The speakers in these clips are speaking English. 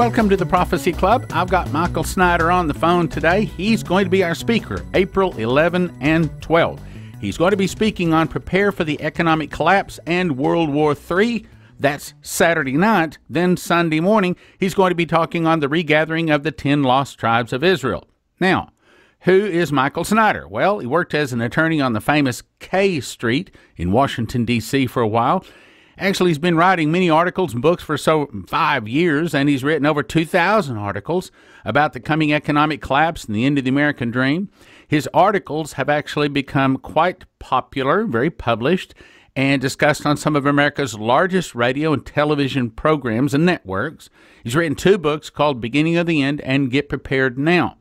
Welcome to the Prophecy Club. I've got Michael Snyder on the phone today. He's going to be our speaker, April 11 and 12. He's going to be speaking on Prepare for the Economic Collapse and World War III. That's Saturday night. Then Sunday morning, he's going to be talking on the regathering of the 10 lost tribes of Israel. Now, who is Michael Snyder? Well, he worked as an attorney on the famous K Street in Washington, D.C. for a while. Actually, he's been writing many articles and books for 5 years, and he's written over 2,000 articles about the coming economic collapse and the end of the American dream. His articles have actually become quite popular, very published, and discussed on some of America's largest radio and television programs and networks. He's written 2 books called Beginning of the End and Get Prepared Now.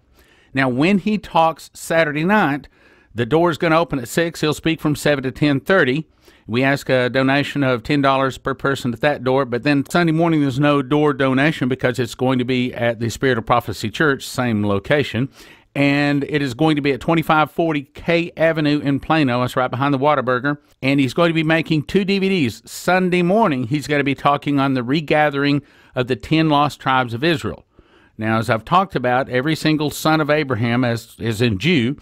Now, when he talks Saturday night, the door's going to open at 6. He'll speak from 7 to 10:30. We ask a donation of $10 per person at that door, but then Sunday morning there's no door donation because it's going to be at the Spirit of Prophecy Church, same location, and it is going to be at 2540 K Avenue in Plano. It's right behind the Whataburger, and he's going to be making 2 DVDs. Sunday morning he's going to be talking on the regathering of the 10 lost tribes of Israel. Now, as I've talked about, every single son of Abraham, as in Jew,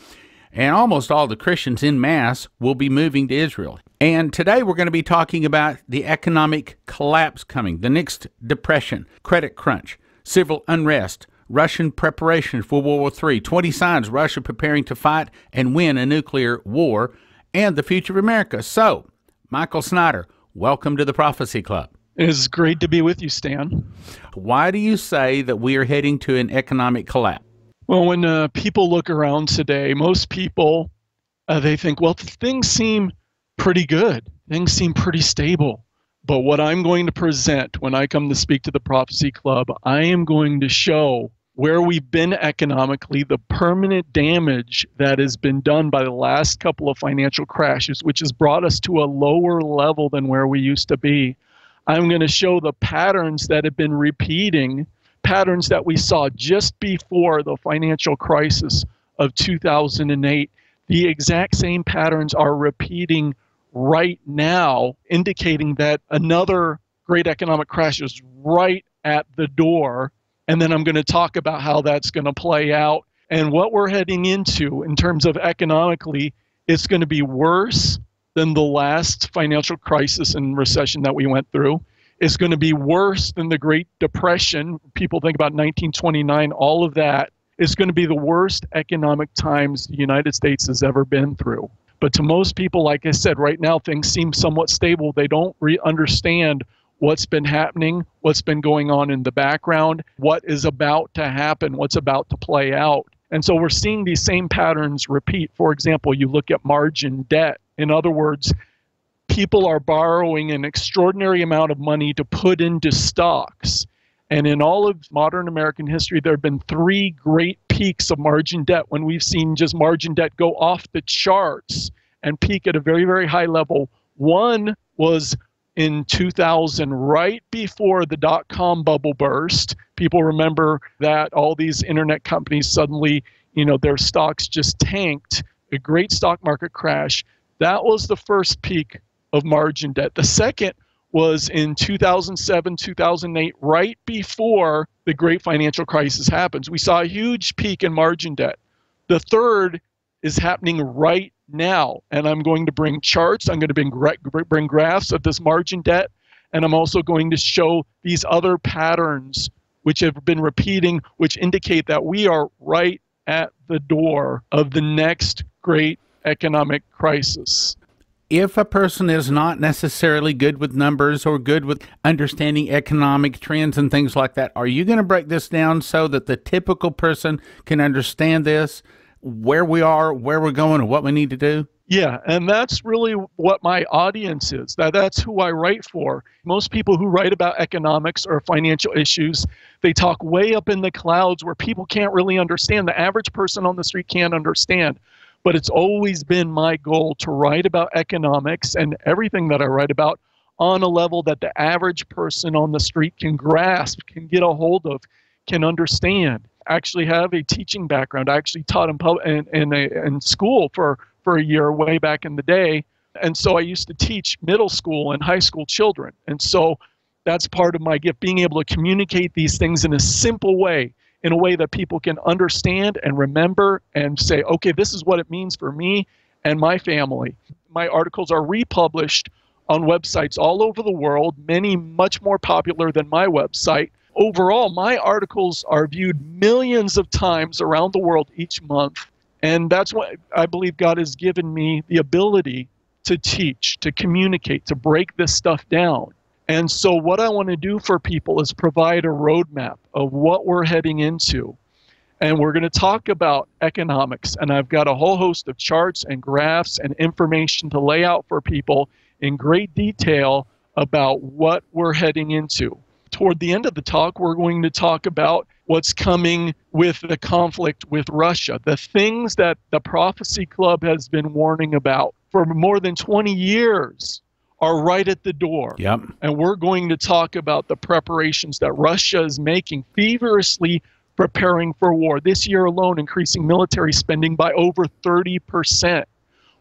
and almost all the Christians en masse will be moving to Israel. And today we're going to be talking about the economic collapse coming, the next depression, credit crunch, civil unrest, Russian preparation for World War III, 20 signs Russia preparing to fight and win a nuclear war, and the future of America. So, Michael Snyder, welcome to the Prophecy Club. It's great to be with you, Stan. Why do you say that we are heading to an economic collapse? Well, when people look around today, most people, they think, well, things seem pretty good. Things seem pretty stable. But what I'm going to present when I come to speak to the Prophecy Club, I am going to show where we've been economically, the permanent damage that has been done by the last couple of financial crashes, which has brought us to a lower level than where we used to be. I'm going to show the patterns that have been repeating, patterns that we saw just before the financial crisis of 2008. The exact same patterns are repeating right now, indicating that another great economic crash is right at the door. And then I'm going to talk about how that's going to play out and what we're heading into in terms of economically. It's going to be worse than the last financial crisis and recession that we went through. It's going to be worse than the Great Depression. People think about 1929, all of that. It's going to be the worst economic times the United States has ever been through. But to most people, like I said, right now things seem somewhat stable. They don't understand what's been happening, what's been going on in the background, what is about to happen, what's about to play out. And so we're seeing these same patterns repeat. For example, you look at margin debt. In other words, people are borrowing an extraordinary amount of money to put into stocks. And in all of modern American history, there have been 3 great peaks of margin debt when we've seen just margin debt go off the charts and peak at a very, very high level. One was in 2000, right before the dot-com bubble burst. People remember that all these internet companies suddenly, their stocks just tanked, a great stock market crash. That was the first peak of margin debt. The second was in 2007, 2008, right before the great financial crisis happens. We saw a huge peak in margin debt. The third is happening right now, and I'm going to bring charts. I'm going to bring graphs of this margin debt, and I'm also going to show these other patterns which have been repeating, which indicate that we are right at the door of the next great economic crisis. If a person is not necessarily good with numbers or good with understanding economic trends and things like that, are you going to break this down so that the typical person can understand this, where we are, where we're going, and what we need to do? Yeah, and that's really what my audience is. That's who I write for. Most people who write about economics or financial issues, they talk way up in the clouds where people can't really understand. The average person on the street can't understand. But it's always been my goal to write about economics and everything that I write about on a level that the average person on the street can grasp, can get a hold of, can understand. I actually have a teaching background. I actually taught in school for a year way back in the day. And so I used to teach middle school and high school children. And so That's part of my gift, being able to communicate these things in a simple way, in a way that people can understand and remember and say, okay, this is what it means for me and my family. My articles are republished on websites all over the world, many much more popular than my website. Overall, my articles are viewed millions of times around the world each month. And that's what I believe God has given me the ability to teach, to communicate, to break this stuff down. And so what I want to do for people is provide a roadmap of what we're heading into. And we're going to talk about economics. And I've got a whole host of charts and graphs and information to lay out for people in great detail about what we're heading into. Toward the end of the talk, we're going to talk about what's coming with the conflict with Russia, the things that the Prophecy Club has been warning about for more than 20 years are right at the door. Yep. And we're going to talk about the preparations that Russia is making, feverishly preparing for war. This year alone, increasing military spending by over 30%.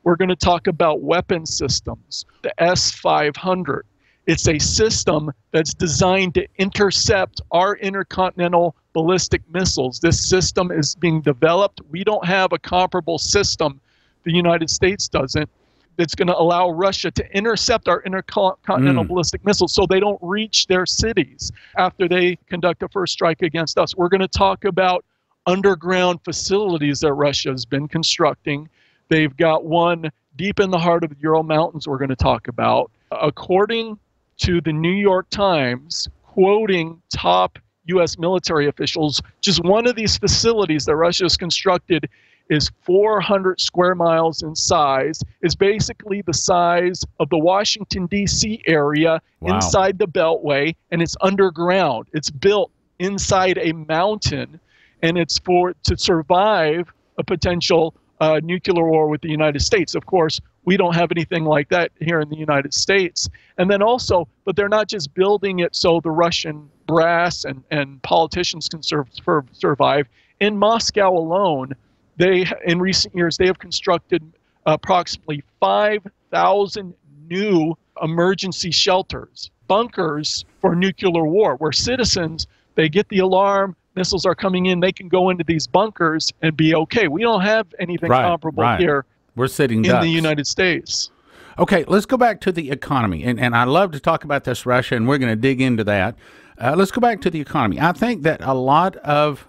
We're going to talk about weapon systems, the S-500. It's a system that's designed to intercept our intercontinental ballistic missiles. This system is being developed. We don't have a comparable system. The United States doesn't. That's going to allow Russia to intercept our intercontinental ballistic missiles so they don't reach their cities after they conduct a first strike against us. We're going to talk about underground facilities that Russia has been constructing. They've got one deep in the heart of the Ural Mountains we're going to talk about. According to the New York Times, quoting top U.S. military officials, just one of these facilities that Russia has constructed is 400 square miles in size, is basically the size of the Washington, D.C. area inside the Beltway, and it's underground. It's built inside a mountain, and it's to survive a potential nuclear war with the United States. Of course, we don't have anything like that here in the United States. And then also, but they're not just building it so the Russian brass and politicians can survive. In Moscow alone, in recent years, they have constructed approximately 5,000 new emergency shelters, bunkers for nuclear war, where citizens, they get the alarm, missiles are coming in, they can go into these bunkers and be okay. We don't have anything comparable here. We're sitting in the United States. Okay, let's go back to the economy. And I love to talk about this Russia, and we're going to dig into that. Let's go back to the economy. I think that a lot of,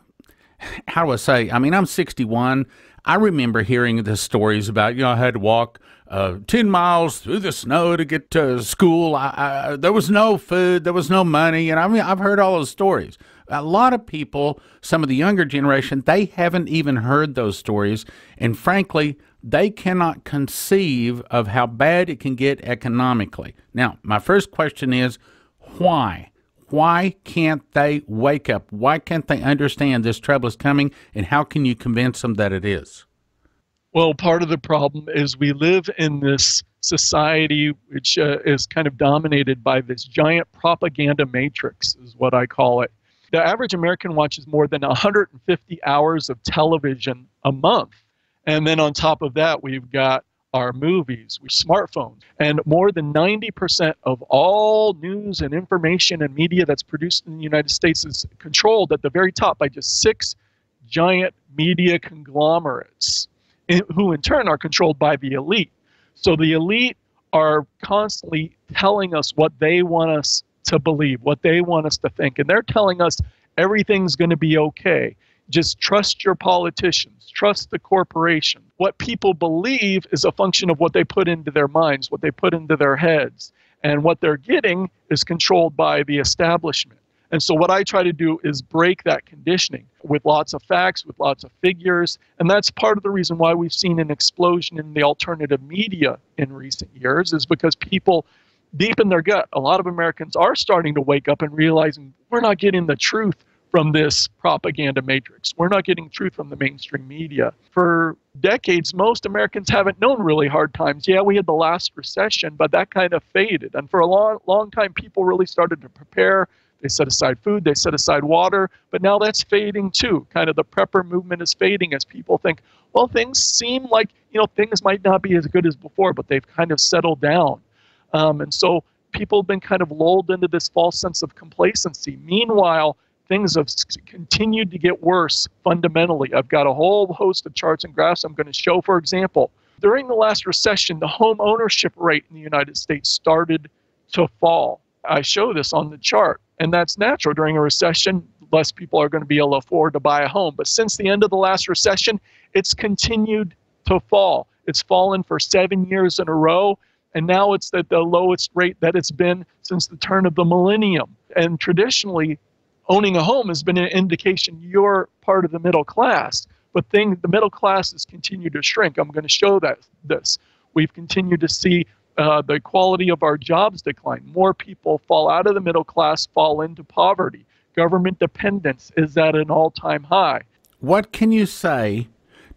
how do I say, I mean, I'm 61. I remember hearing the stories about, I had to walk 10 miles through the snow to get to school. There was no food. There was no money. And I mean, I've heard all those stories. A lot of people, some of the younger generation, they haven't even heard those stories. And frankly, they cannot conceive of how bad it can get economically. Now, my first question is, why? Why can't they wake up? Why can't they understand this trouble is coming, and how can you convince them that it is? Well, part of the problem is we live in this society which is kind of dominated by this giant propaganda matrix, is what I call it. The average American watches more than 150 hours of television a month. And then on top of that, we've got our movies, smartphones. And more than 90% of all news and information and media that's produced in the United States is controlled at the very top by just 6 giant media conglomerates, who in turn are controlled by the elite. So the elite are constantly telling us what they want us to believe, what they want us to think. And they're telling us everything's going to be okay. Just trust your politicians, trust the corporation. What people believe is a function of what they put into their minds, what they put into their heads. And what they're getting is controlled by the establishment. And so what I try to do is break that conditioning with lots of facts, with lots of figures. And that's part of the reason why we've seen an explosion in the alternative media in recent years, is because people deep in their gut, a lot of Americans are starting to wake up and realizing we're not getting the truth from this propaganda matrix. We're not getting truth from the mainstream media. For decades, most Americans haven't known really hard times. Yeah, we had the last recession, but that kind of faded. And for a long time, people really started to prepare. They set aside food, they set aside water, but now that's fading too. Kind of the prepper movement is fading as people think, well, things seem like, things might not be as good as before, but they've kind of settled down. And so people have been kind of lulled into this false sense of complacency. Meanwhile, things have continued to get worse fundamentally. I've got a whole host of charts and graphs I'm going to show. For example, during the last recession, the home ownership rate in the United States started to fall. I show this on the chart, and that's natural. During a recession, less people are going to be able to afford to buy a home. But since the end of the last recession, it's continued to fall. It's fallen for 7 years in a row, and now it's at the lowest rate that it's been since the turn of the millennium. And traditionally, owning a home has been an indication you're part of the middle class, but the middle class has continued to shrink. I'm going to show this. We've continued to see the quality of our jobs decline. More people fall out of the middle class, fall into poverty. Government dependence is at an all-time high. What can you say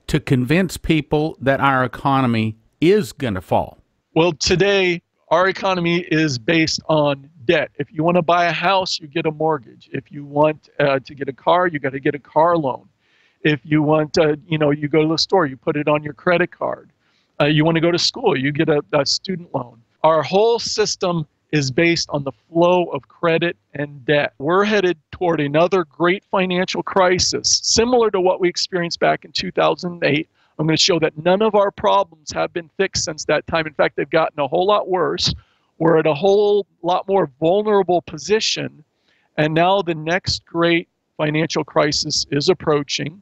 to convince people that our economy is going to fall? Well, today, our economy is based on debt. If you want to buy a house, you get a mortgage. If you want to get a car, you got to get a car loan. If you want you go to the store, you put it on your credit card. You want to go to school, you get a student loan. Our whole system is based on the flow of credit and debt. We're headed toward another great financial crisis, similar to what we experienced back in 2008. I'm going to show that none of our problems have been fixed since that time. In fact, they've gotten a whole lot worse. We're at a whole lot more vulnerable position. And now the next great financial crisis is approaching.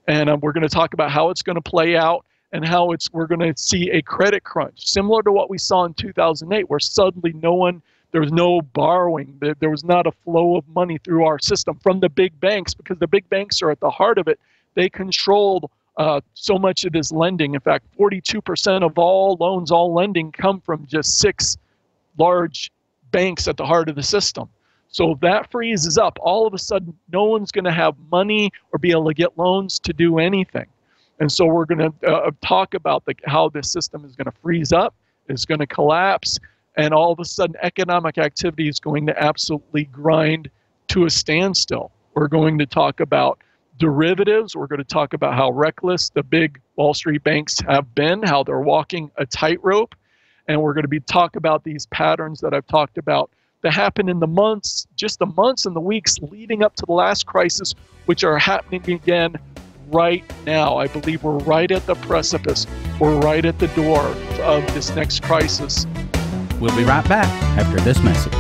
And we're going to talk about how it's going to play out and how we're going to see a credit crunch, similar to what we saw in 2008, where suddenly there was no borrowing. There was not a flow of money through our system from the big banks, because the big banks are at the heart of it. They controlled so much of this lending. In fact, 42% of all loans, all lending, come from just 6 large banks at the heart of the system. So if that freezes up, all of a sudden, no one's going to have money or be able to get loans to do anything. And so we're going to talk about how this system is going to freeze up, is going to collapse, and all of a sudden economic activity is going to absolutely grind to a standstill. We're going to talk about derivatives. We're going to talk about how reckless the big Wall Street banks have been, how they're walking a tightrope. And we're going to talk about these patterns that I've talked about that happen in the months and the weeks leading up to the last crisis, which are happening again right now. I believe we're right at the precipice. We're right at the door of this next crisis. We'll be right back after this message.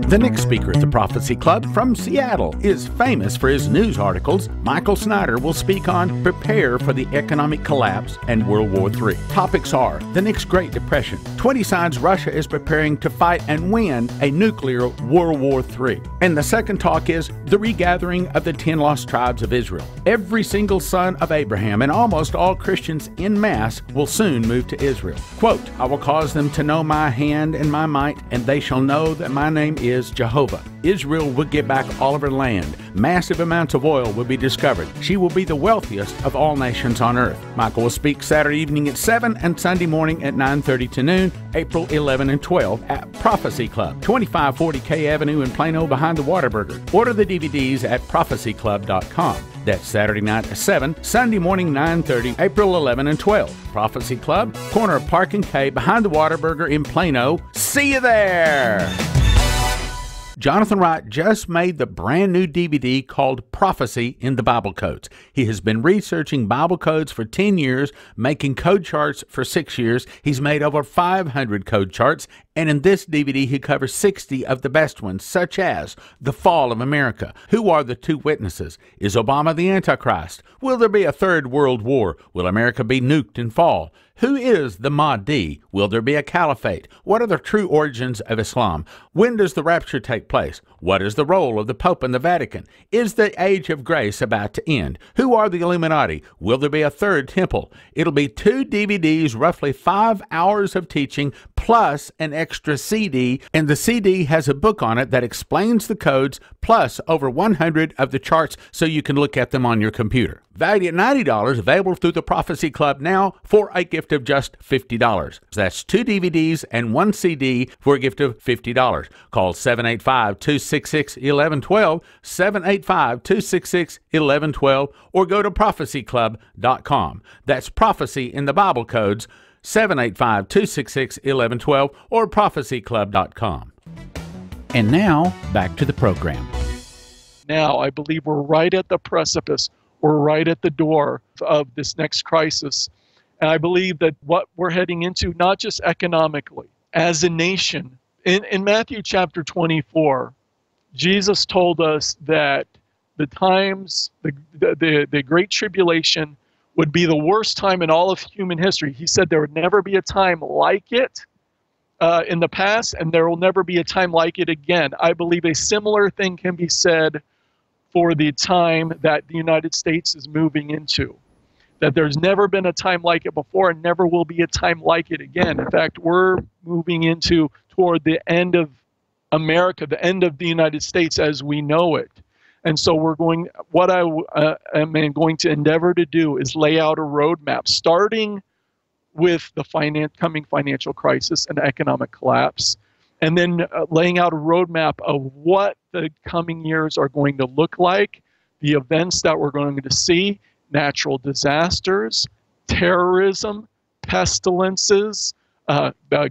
The next speaker at the Prophecy Club from Seattle is famous for his news articles. Michael Snyder will speak on Prepare for the Economic Collapse and World War III. Topics are the next Great Depression, 20 signs Russia is preparing to fight and win a nuclear World War III. And the second talk is the regathering of the 10 lost tribes of Israel. Every single son of Abraham and almost all Christians en masse will soon move to Israel. Quote, I will cause them to know my hand and my might, and they shall know that my name is Jehovah. Israel will get back all of her land. Massive amounts of oil will be discovered. She will be the wealthiest of all nations on earth. Michael will speak Saturday evening at 7 and Sunday morning at 9:30 to noon, April 11 and 12 at Prophecy Club, 2540 K Avenue in Plano behind the Whataburger. Order the DVDs at prophecyclub.com. That's Saturday night at 7, Sunday morning 9:30, April 11 and 12. Prophecy Club, corner of Park and K behind the Whataburger in Plano. See you there! Jonathan Wright just made the brand new DVD called Prophecy in the Bible Codes. He has been researching Bible codes for 10 years, making code charts for 6 years. He's made over 500 code charts, and in this DVD he covers 60 of the best ones, such as the fall of America. Who are the two witnesses? Is Obama the Antichrist? Will there be a third world war? Will America be nuked and fall? Who is the Mahdi? Will there be a caliphate? What are the true origins of Islam? When does the rapture take place? What is the role of the Pope and the Vatican? Is the age of grace about to end? Who are the Illuminati? Will there be a third temple? It'll be 2 DVDs, roughly 5 hours of teaching, plus an extra CD, and the CD has a book on it that explains the codes, plus over 100 of the charts so you can look at them on your computer. Valued at $90, available through the Prophecy Club now for a gift of just $50. That's 2 DVDs and 1 CD for a gift of $50. Call 785-266-1112, 785-266-1112, or go to prophecyclub.com. That's Prophecy in the Bible Codes, 785-266-1112 or prophecyclub.com. And now, back to the program. Now, I believe we're right at the precipice. We're right at the door of this next crisis. And I believe that what we're heading into, not just economically, as a nation, in Matthew chapter 24, Jesus told us that the times, the Great Tribulation would be the worst time in all of human history. He said there would never be a time like it in the past, and there will never be a time like it again. I believe a similar thing can be said for the time that the United States is moving into. That there's never been a time like it before and never will be a time like it again. In fact, we're moving toward the end of America, the end of the United States as we know it. And so what I am going to endeavor to do is lay out a roadmap, starting with the coming financial crisis and economic collapse, and then laying out a roadmap of what the coming years are going to look like, the events that we're going to see, natural disasters, terrorism, pestilences,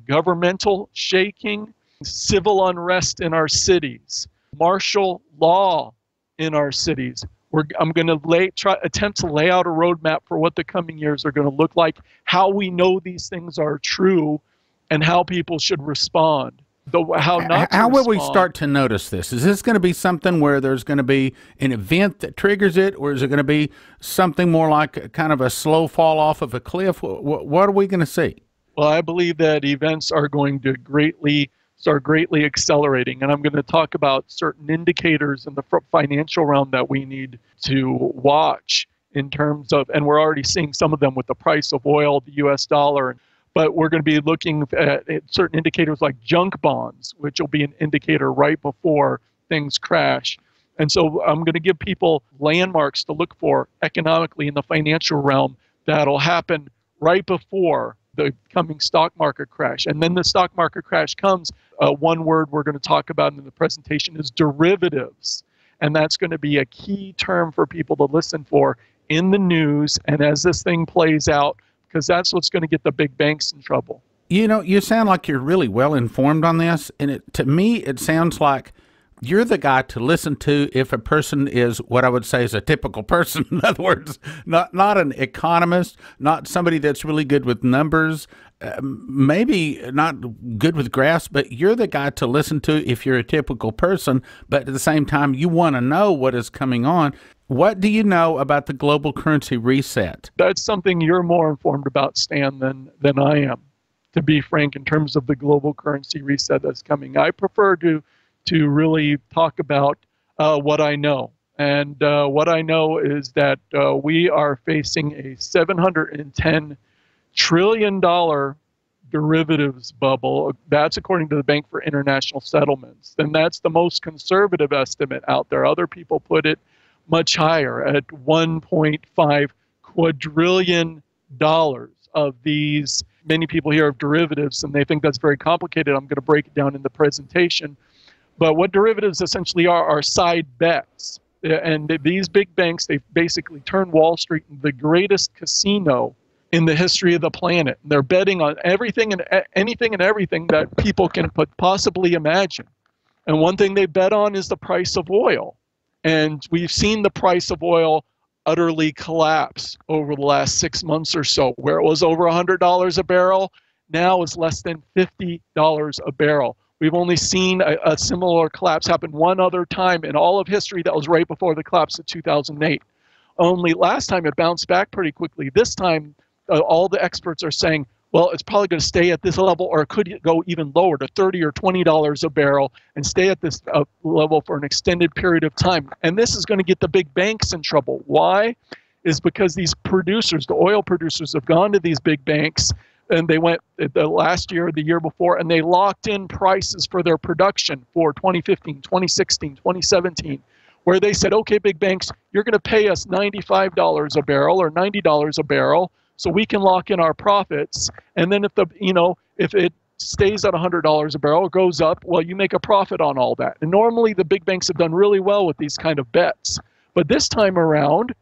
governmental shaking, civil unrest in our cities, martial law in our cities. I'm going to attempt to lay out a roadmap for what the coming years are going to look like, how we know these things are true, and how people should respond. How will we start to notice this? Is this going to be something where there's going to be an event that triggers it, or is it going to be something more like kind of a slow fall off of a cliff? What are we going to see? Well, I believe that events are going to start greatly accelerating, and I'm going to talk about certain indicators in the financial realm that we need to watch in terms of, and we're already seeing some of them with the price of oil, the U.S. dollar. But we're going to be looking at certain indicators like junk bonds, which will be an indicator right before things crash. And so I'm going to give people landmarks to look for economically in the financial realm that'll happen right before the coming stock market crash. And then the stock market crash comes. One word we're going to talk about in the presentation is derivatives. And that's going to be a key term for people to listen for in the news and as this thing plays out, because that's what's going to get the big banks in trouble. You know, you sound like you're really well informed on this, and to me, it sounds like you're the guy to listen to if a person is what I would say is a typical person. In other words, not an economist, not somebody that's really good with numbers, maybe not good with graphs, but you're the guy to listen to if you're a typical person, but at the same time, you want to know what is coming on. What do you know about the global currency reset? That's something you're more informed about, Stan, than I am, to be frank, in terms of the global currency reset that's coming. I prefer to really talk about what I know. And what I know is that we are facing a $710 trillion derivatives bubble. That's according to the Bank for International Settlements. And that's the most conservative estimate out there. Other people put it much higher at $1.5 quadrillion of these. Many people hear of derivatives and they think that's very complicated. I'm going to break it down in the presentation. But what derivatives essentially are side bets. And these big banks, they've basically turned Wall Street into the greatest casino in the history of the planet. They're betting on everything and anything and everything that people can possibly imagine. And one thing they bet on is the price of oil. And we've seen the price of oil utterly collapse over the last 6 months or so, where it was over $100 a barrel. Now it's less than $50 a barrel. We've only seen a similar collapse happen one other time in all of history. That was right before the collapse of 2008. Only last time it bounced back pretty quickly. This time, all the experts are saying, well, it's probably going to stay at this level, or it could go even lower to $30 or $20 a barrel and stay at this level for an extended period of time. And this is going to get the big banks in trouble. Why? Is because these producers, the oil producers, have gone to these big banks, and they went the last year or the year before, and they locked in prices for their production for 2015, 2016, 2017, where they said, okay, big banks, you're going to pay us $95 a barrel or $90 a barrel, so we can lock in our profits. And then if it stays at $100 a barrel, goes up, well, you make a profit on all that. And normally the big banks have done really well with these kind of bets. But this time around,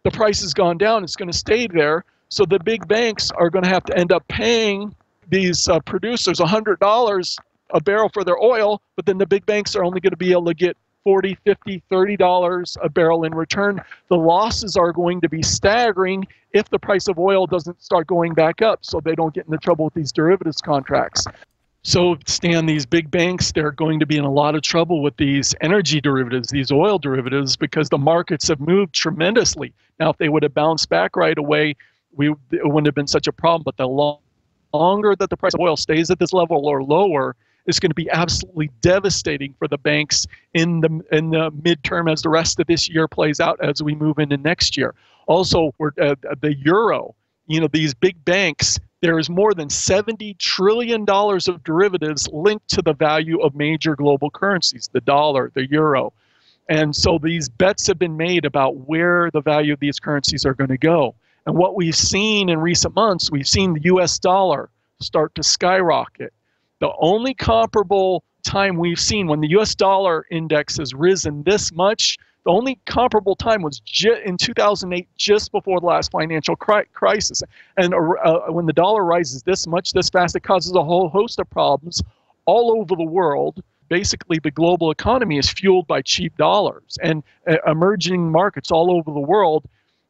the price has gone down. It's going to stay there. So the big banks are going to have to end up paying these producers $100 a barrel for their oil, but then the big banks are only going to be able to get $40, $50, $30 a barrel in return. The losses are going to be staggering if the price of oil doesn't start going back up, so they don't get into trouble with these derivatives contracts. So, Stan, these big banks, they're going to be in a lot of trouble with these energy derivatives, these oil derivatives, because the markets have moved tremendously. Now, if they would have bounced back right away, it wouldn't have been such a problem. But the longer that the price of oil stays at this level or lower, it's going to be absolutely devastating for the banks in the midterm as the rest of this year plays out as we move into next year. Also, the euro, these big banks, there is more than $70 trillion of derivatives linked to the value of major global currencies, the dollar, the euro. And so these bets have been made about where the value of these currencies are going to go. And what we've seen in recent months, we've seen the US dollar start to skyrocket. The only comparable time we've seen when the US dollar index has risen this much, the only comparable time was in 2008, just before the last financial crisis. And when the dollar rises this much, this fast, it causes a whole host of problems all over the world. Basically, the global economy is fueled by cheap dollars. And emerging markets all over the world,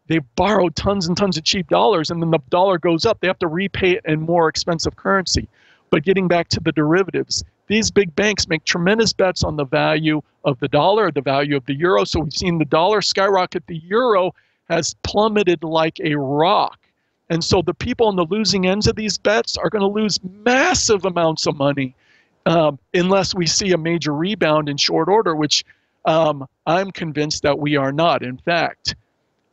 they've borrowed tons and tons of cheap dollars, and then the dollar goes up. They have to repay it in more expensive currency. But getting back to the derivatives, these big banks make tremendous bets on the value of the dollar, the value of the euro. So we've seen the dollar skyrocket. The euro has plummeted like a rock. And so the people on the losing ends of these bets are going to lose massive amounts of money unless we see a major rebound in short order, which I'm convinced that we are not. In fact,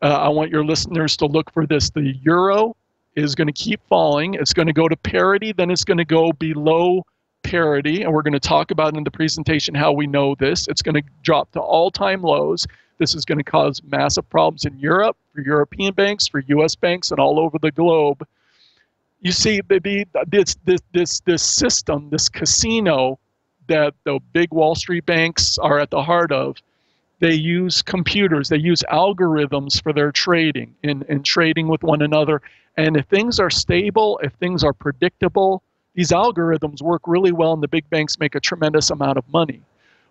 I want your listeners to look for this. The euro is going to keep falling. It's going to go to parity, then it's going to go below parity, and we're going to talk about in the presentation how we know this. It's going to drop to all-time lows. This is going to cause massive problems in Europe, for European banks, for U.S. banks, and all over the globe. You see, this system, this casino that the big Wall Street banks are at the heart of, they use computers, they use algorithms for their trading, in trading with one another. And if things are stable, if things are predictable, these algorithms work really well and the big banks make a tremendous amount of money.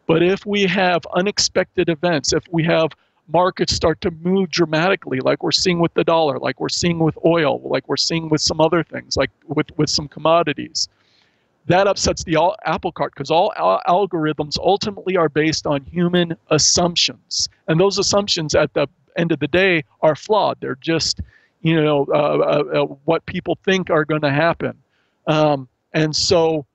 But if we have unexpected events, if we have markets start to move dramatically, like we're seeing with the dollar, like we're seeing with oil, like we're seeing with some other things, like with some commodities, that upsets the apple cart, because all algorithms ultimately are based on human assumptions. And those assumptions at the end of the day are flawed. They're just, what people think are going to happen. And so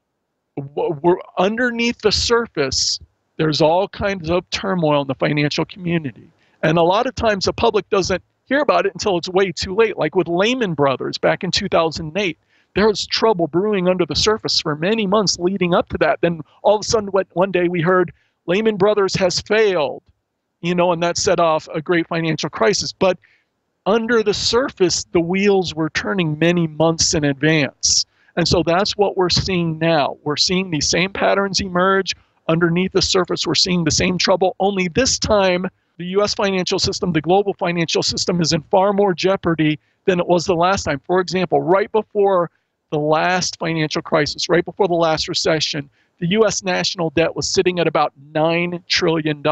we're underneath the surface, there's all kinds of turmoil in the financial community. And a lot of times the public doesn't hear about it until it's way too late, like with Lehman Brothers back in 2008. There was trouble brewing under the surface for many months leading up to that. Then all of a sudden, one day we heard Lehman Brothers has failed, and that set off a great financial crisis. But under the surface, the wheels were turning many months in advance. And so that's what we're seeing now. We're seeing these same patterns emerge. Underneath the surface, we're seeing the same trouble, only this time the U.S. financial system, the global financial system, is in far more jeopardy than it was the last time. For example, right before the last financial crisis, right before the last recession, the U.S. national debt was sitting at about $9 trillion,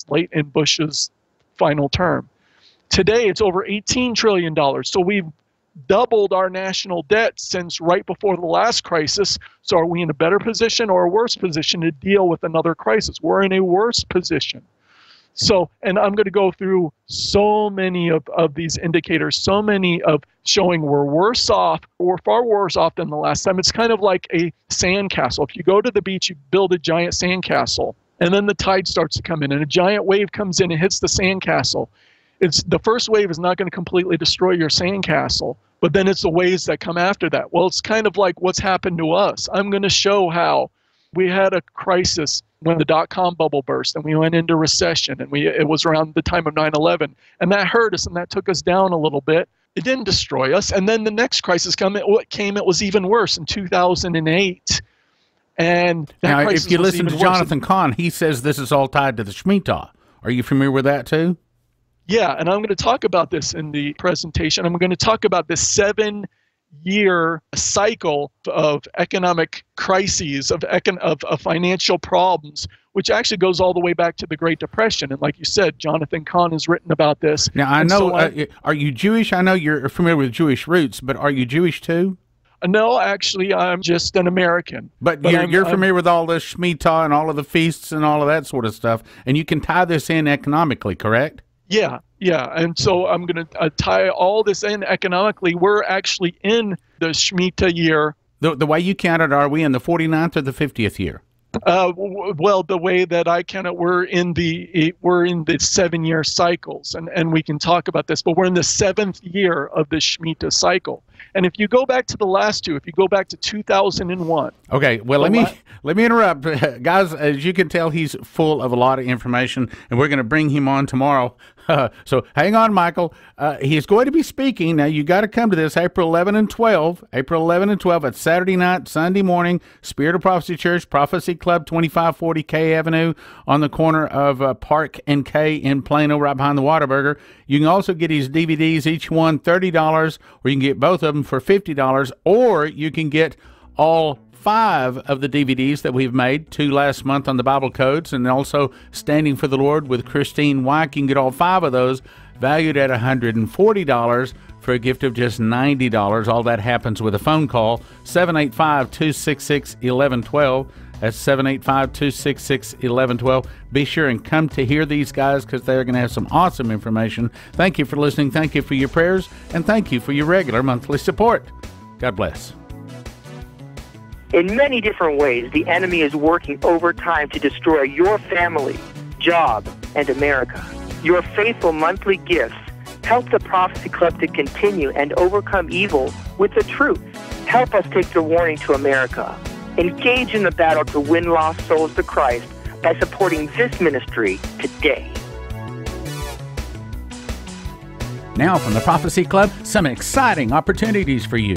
late in Bush's final term. Today, it's over $18 trillion. So we've doubled our national debt since right before the last crisis. So are we in a better position or a worse position to deal with another crisis? We're in a worse position. So, and I'm going to go through so many of these indicators, so many of showing we're worse off, or far worse off than the last time. It's kind of like a sandcastle. If you go to the beach, you build a giant sandcastle, and then the tide starts to come in, and a giant wave comes in and hits the sandcastle. The first wave is not going to completely destroy your sandcastle, but then it's the waves that come after that. Well, it's kind of like what's happened to us. I'm going to show how we had a crisis when the dot-com bubble burst and we went into recession, and it was around the time of 9/11, and that hurt us and that took us down a little bit. It didn't destroy us. And then the next crisis came, it was even worse in 2008. And now, if you listen to Jonathan Cahn, he says this is all tied to the Shemitah. Are you familiar with that too? Yeah, and I'm going to talk about this in the presentation. I'm going to talk about the 7-year cycle of economic crises, of financial problems, which actually goes all the way back to the Great Depression. And like you said, Jonathan Cahn has written about this. Now, I know, are you Jewish? I know you're familiar with Jewish roots, but are you Jewish too? No, actually, I'm just an American. But you're familiar with all the Shemitah and all of the feasts and all of that sort of stuff, and you can tie this in economically, correct? Yeah. And so I'm going to tie all this in economically. We're actually in the Shemitah year. The way you count it, are we in the 49th or the 50th year? Well, the way that I count it, we're in the 7-year cycles, and we can talk about this, but we're in the 7th year of the Shemitah cycle. And if you go back to the last two, if you go back to 2001. Okay, well, let me interrupt. Guys, as you can tell, he's full of a lot of information, and we're going to bring him on tomorrow. So hang on, Michael. He's going to be speaking. Now, you got to come to this April 11 and 12. April 11 and 12 at Saturday night, Sunday morning, Spirit of Prophecy Church, Prophecy Club, 2540 K Avenue on the corner of Park and K in Plano, right behind the Whataburger. You can also get his DVDs, each one $30, or you can get both of them for $50, or you can get all 5 of the DVDs that we've made, 2 last month on the Bible codes, and also Standing for the Lord with Christine Wyke. You can get all 5 of those, valued at $140 for a gift of just $90. All that happens with a phone call, 785-266-1112. That's 785-266-1112. Be sure and come to hear these guys, because they're going to have some awesome information. Thank you for listening. Thank you for your prayers, and thank you for your regular monthly support. God bless. In many different ways, the enemy is working overtime to destroy your family, job, and America. Your faithful monthly gifts help the Prophecy Club to continue and overcome evil with the truth. Help us take the warning to America. Engage in the battle to win lost souls to Christ by supporting this ministry today. Now from the Prophecy Club, some exciting opportunities for you.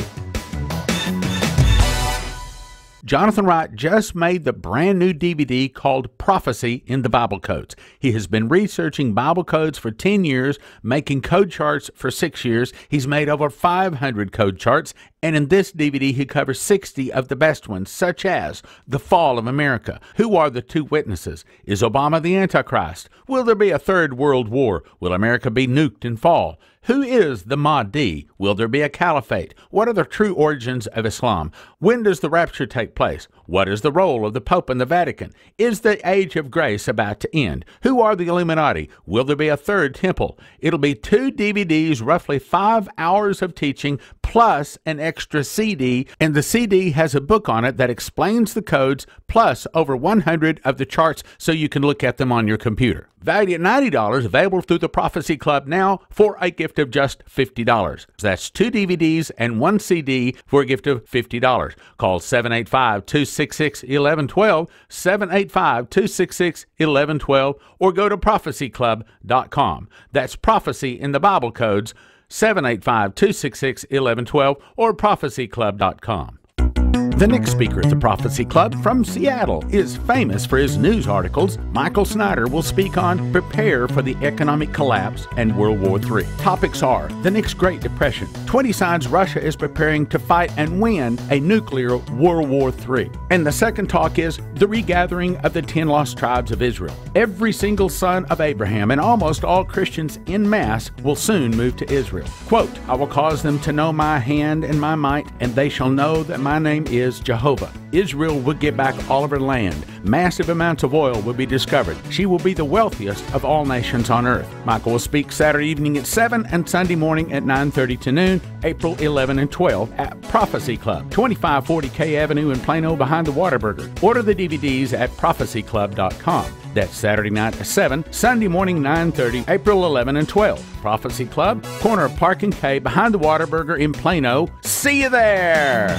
Jonathan Wright just made the brand new DVD called Prophecy in the Bible Codes. He has been researching Bible codes for 10 years, making code charts for 6 years. He's made over 500 code charts, and in this DVD he covers 60 of the best ones, such as the fall of America. Who are the 2 witnesses? Is Obama the Antichrist? Will there be a 3rd World War? Will America be nuked and fall? Who is the Mahdi? Will there be a caliphate? What are the true origins of Islam? When does the rapture take place? What is the role of the Pope and the Vatican? Is the age of grace about to end? Who are the Illuminati? Will there be a 3rd temple? It'll be 2 DVDs, roughly 5 hours of teaching, plus an extra CD, and the CD has a book on it that explains the codes, plus over 100 of the charts so you can look at them on your computer. Valued at $90, available through the Prophecy Club now for a gift of just $50. That's 2 DVDs and 1 CD for a gift of $50. Call 785-266-1112, 785-266-1112, or go to prophecyclub.com. That's Prophecy in the Bible Codes, 785-266-1112, or prophecyclub.com. The next speaker at the Prophecy Club from Seattle is famous for his news articles. Michael Snyder will speak on Prepare for the Economic Collapse and World War III. Topics are the next Great Depression, 20 signs Russia is preparing to fight and win a nuclear World War III. And the second talk is the regathering of the 10 lost tribes of Israel. Every single son of Abraham and almost all Christians en masse will soon move to Israel. Quote, I will cause them to know my hand and my might, and they shall know that my name is Jehovah. Israel will get back all of her land. Massive amounts of oil will be discovered. She will be the wealthiest of all nations on earth. Michael will speak Saturday evening at 7 and Sunday morning at 9:30 to noon, April 11 and 12 at Prophecy Club, 2540 K Avenue in Plano behind the Whataburger. Order the DVDs at prophecyclub.com. That's Saturday night at 7, Sunday morning 9:30, April 11 and 12. Prophecy Club, corner of Park and K behind the Whataburger in Plano. See you there!